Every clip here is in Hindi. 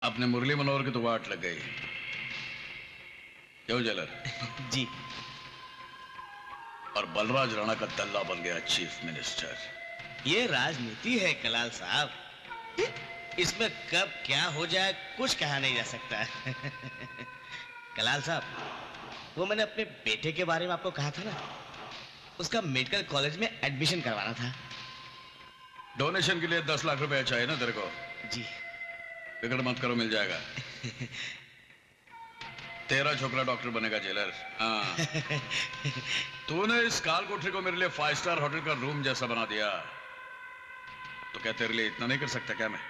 अपने मुरली मनोहर की तो वाट लग गई। क्यों जेलर? जी। और बलराज राणा का दल्ला बन गया चीफ मिनिस्टर। ये राजनीति है कलाल साहब, इसमें कब क्या हो जाए कुछ कहा नहीं जा सकता। कलाल साहब, वो मैंने अपने बेटे के बारे में आपको कहा था ना, उसका मेडिकल कॉलेज में एडमिशन करवाना था। डोनेशन के लिए 10 लाख रुपए चाहिए ना तेरे को? जी। फिक्र मत करो, मिल जाएगा। तेरा छोकरा डॉक्टर बनेगा जेलर। हाँ। तूने इस काल कोठरी को मेरे लिए 5 स्टार होटल का रूम जैसा बना दिया, तो क्या तेरे लिए इतना नहीं कर सकता क्या मैं?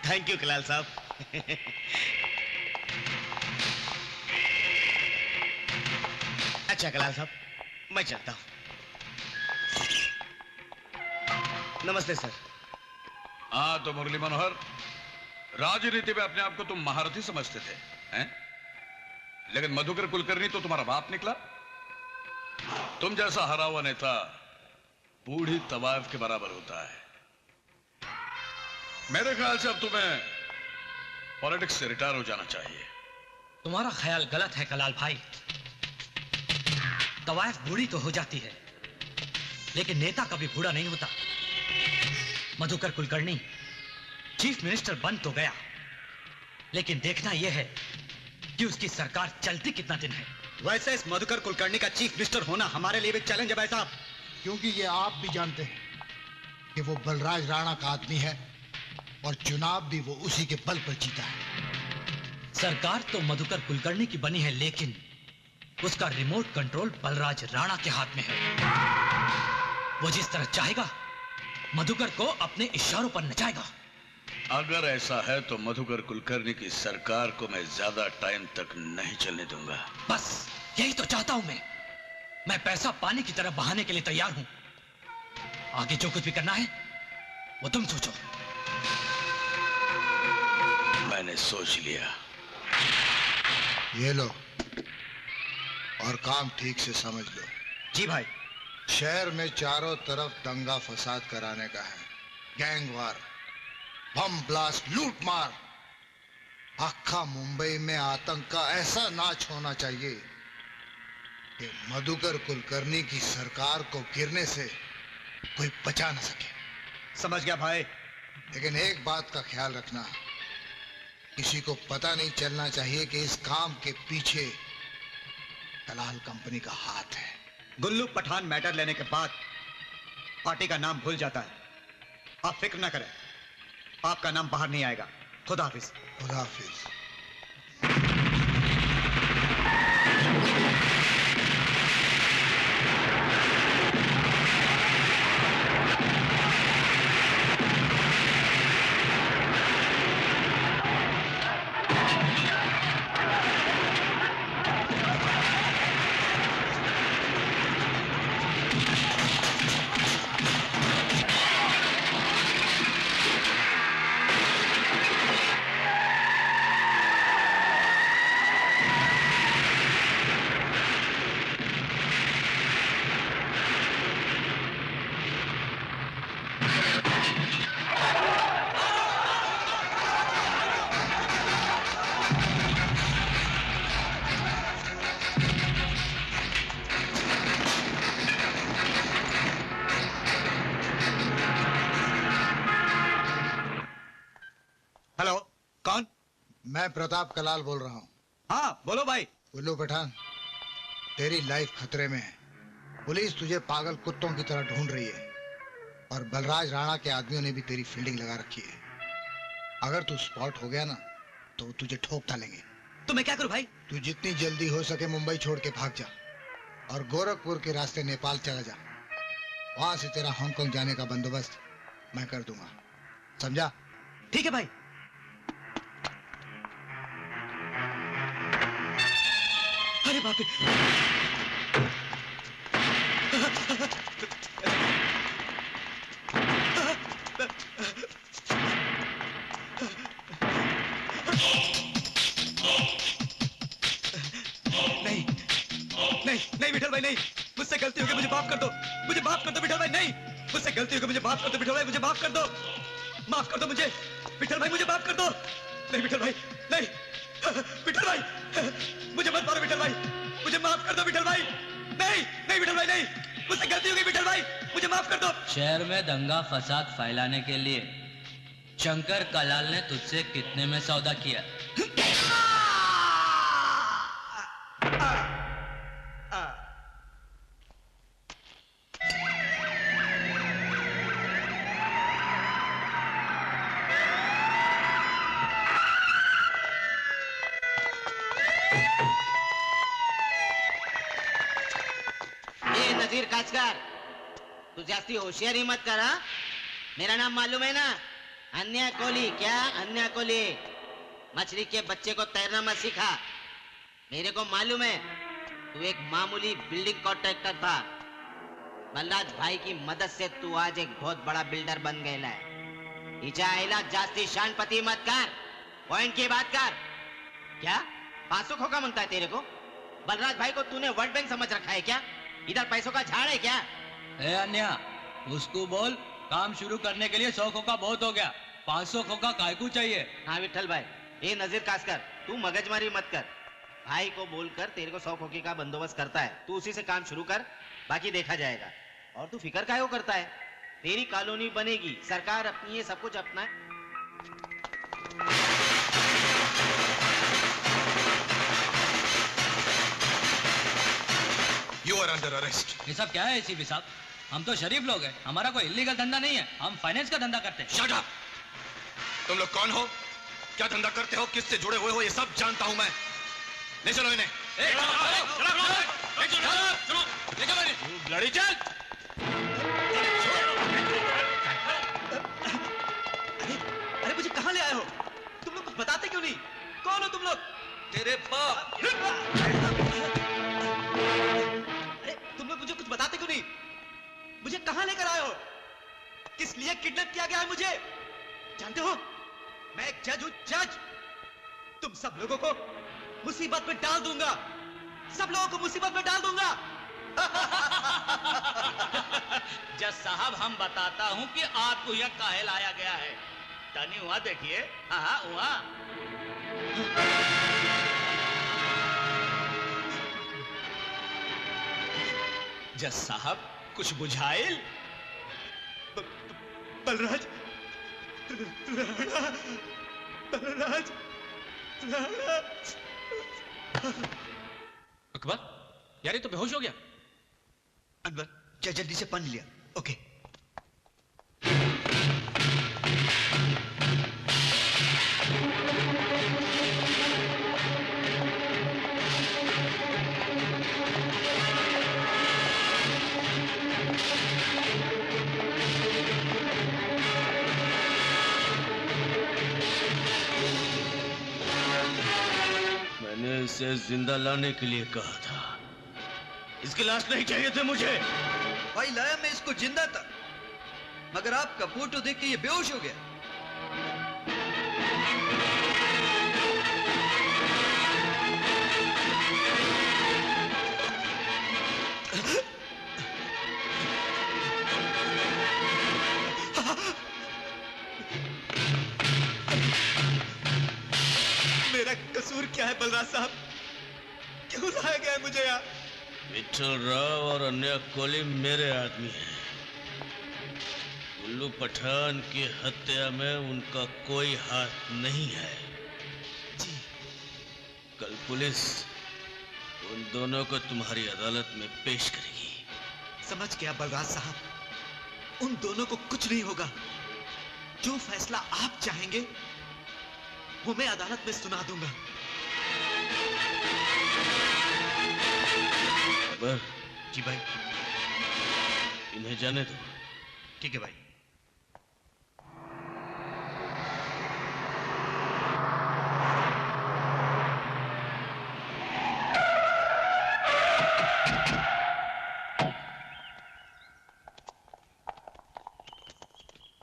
थैंक यू कलाल साहब। अच्छा कलाल साहब, मैं चलता हूं। नमस्ते सर। हाँ तो मुरली मनोहर, राजनीति में अपने आप को तुम महारथी समझते थे, हैं? लेकिन मधुकर कुलकर्णी तो तुम्हारा बाप निकला। तुम जैसा हरा हुआ नेता बूढ़ी तवायफ के बराबर होता है। मेरे ख्याल से अब तुम्हें पॉलिटिक्स से रिटायर हो जाना चाहिए। तुम्हारा ख्याल गलत है कलाल भाई। तवायफ बूढ़ी तो हो जाती है, लेकिन नेता कभी बूढ़ा नहीं होता। मधुकर कुलकर्णी चीफ मिनिस्टर बन तो गया, लेकिन देखना यह है कि उसकी सरकार चलती कितना दिन है। वैसे इस मधुकर कुलकर्णी का चीफ मिनिस्टर होना हमारे लिए भी चैलेंज है भाई साहब, क्योंकि ये आप भी जानते हैं कि वो बलराज राणा का आदमी है और चुनाव भी वो उसी के बल पर जीता है। सरकार तो मधुकर कुलकर्णी की बनी है, लेकिन उसका रिमोट कंट्रोल बलराज राणा के हाथ में है। वो जिस तरह चाहेगा मधुकर को अपने इशारों पर नचाएगा। अगर ऐसा है तो मधुकर कुलकर्णी की सरकार को मैं ज्यादा टाइम तक नहीं चलने दूंगा। बस यही तो चाहता हूं मैं पैसा पानी की तरह बहाने के लिए तैयार हूं। आगे जो कुछ भी करना है वो तुम सोचो। मैंने सोच लिया। ये लो और काम ठीक से समझ लो। जी भाई। शहर में चारों तरफ दंगा फसाद कराने का है, गैंगवार, बम ब्लास्ट, लूट मार। आखा मुंबई में आतंक का ऐसा नाच होना चाहिए कि मधुकर कुलकर्णी की सरकार को गिरने से कोई बचा ना सके। समझ गया भाई। लेकिन एक बात का ख्याल रखना, किसी को पता नहीं चलना चाहिए कि इस काम के पीछे दलाल कंपनी का हाथ है। गुल्लू पठान मैटर लेने के बाद पार्टी का नाम भूल जाता है। आप फिक्र ना करें, आपका नाम बाहर नहीं आएगा। खुदा हाफिज। खुदा हाफिज। मैं प्रताप कलाल बोल रहा हूँ। हाँ बोलो भाई। गुल्लू पठान, तेरी लाइफ खतरे में है। पुलिस तुझे पागल कुत्तों की तरह ढूंढ रही है और बलराज राणा के आदमियों ने भी तेरी फील्डिंग लगा रखी है। अगर तू स्पॉट हो गया ना तो तुझे ठोक डालेंगे। तो मैं क्या करूं भाई? तू जितनी जल्दी हो सके मुंबई छोड़ के भाग जा और गोरखपुर के रास्ते नेपाल चला जा। वहां से तेरा हांगकांग जाने का बंदोबस्त मैं कर दूंगा, समझा? ठीक है भाई। अरे बाप रे! नहीं विठल भाई, नहीं, मुझसे गलती हो गई, मुझे माफ कर दो, मुझे माफ कर दो विठल भाई। नहीं, मुझसे गलती हो गई, मुझे माफ कर दो विठल भाई, मुझे माफ कर दो, माफ कर दो मुझे विठल भाई, मुझे माफ कर दो। नहीं विठल भाई, नहीं विठल भाई, मुझे मत मारो विठल भाई, मुझे माफ कर दो विठल भाई। नहीं नहीं विठल भाई, नहीं, मुझसे गलती हो गई विठल भाई, मुझे माफ कर दो। शहर में दंगा फसाद फैलाने के लिए शंकर कलाल ने तुझसे कितने में सौदा किया? ये नजीर काचकर, तू जास्ती होशियारी मत कर। हाँ? मेरा नाम मालूम है ना, अन्या कोहली। क्या अन्या कोहली? मछली के बच्चे को तैरना मत सिखा। मेरे को मालूम है तू एक मामूली बिल्डिंग कॉन्ट्रैक्टर था। बलराज भाई की मदद से तू आज एक बहुत बड़ा बिल्डर बन गया है। इजा आइला जास्ती शानपति मत कर, पॉइंट की बात कर। क्या 500 खोखा मांगता है तेरे को? बलराज भाई को तूने वर्ल्ड बैंक समझ रखा है क्या? इधर पैसों का झाड़ है क्या? ए अन्या, उसको बोल काम शुरू करने के लिए 100 खोखा बहुत हो गया, 500 खोखा काय को चाहिए? हाँ विठल भाई, ये नजीर कासकर, तू मगजमारी मत कर। भाई को बोलकर तेरे को 100 खोखे का बंदोबस्त करता है, तू उसी से काम शुरू कर, बाकी देखा जाएगा। और तू फिक्र काहे को करता है? तेरी कॉलोनी बनेगी, सरकार अपनी है, सब कुछ अपना है। You are under arrest. ये सब क्या है एसीपी साहब? हम तो शरीफ लोग हैं, हमारा कोई इलीगल धंधा नहीं है, हम फाइनेंस का धंधा करते हैं। Shut up! तुम लोग कौन हो, क्या धंधा करते हो, किससे जुड़े हुए हो, ये सब जानता हूं मैं। ले चलो इन्हें। लड़ी चल। अरे मुझे कहाँ ले आए हो? तुम लोग कुछ बताते क्यों नहीं? कौन हो तुम लोग? तेरे बाप। अरे तुम लोग मुझे कुछ बताते क्यों नहीं? मुझे कहाँ लेकर आए हो? किस लिए किडनैप किया गया है मुझे? जानते हो, मैं एक जज हूं, जज। तुम सब लोगों को मुसीबत में डाल दूंगा, सब लोगों को मुसीबत में डाल दूंगा। जज साहब, हम बताता हूँ कि आपको यह काहे लाया गया है। टनी हुआ देखिए, हाँ हुआ। जज साहब, कुछ बुझाइल? बलराज, बलराज, अकबर, यार ये तो बेहोश हो गया। अनवर, क्या जल्दी से पानी लिया? ओके। मैंने इसे जिंदा लाने के लिए कहा था, इसकी लाश नहीं चाहिए थे मुझे। भाई लाया मैं इसको जिंदा था, मगर आपका फोटो देख के ये बेहोश हो गया। मेरा कसूर क्या है बलराज साहब? क्यों लाया गया है मुझे यहाँ? विठल राव और अन्य कोहली मेरे आदमी हैं। उल्लू पठान की हत्या में उनका कोई हाथ नहीं है। जी। कल पुलिस उन दोनों को तुम्हारी अदालत में पेश करेगी। समझ गया बलराज साहब, उन दोनों को कुछ नहीं होगा। जो फैसला आप चाहेंगे वो मैं अदालत में सुना दूंगा। अकबर जी भाई। इन्हें जाने दो। ठीक है भाई।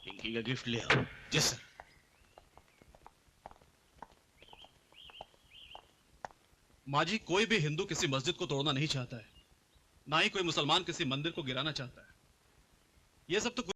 पिंकी का गिफ्ट ले आओ। Yes sir. माजी, कोई भी हिंदू किसी मस्जिद को तोड़ना नहीं चाहता है, ना ही कोई मुसलमान किसी मंदिर को गिराना चाहता है। ये सब तो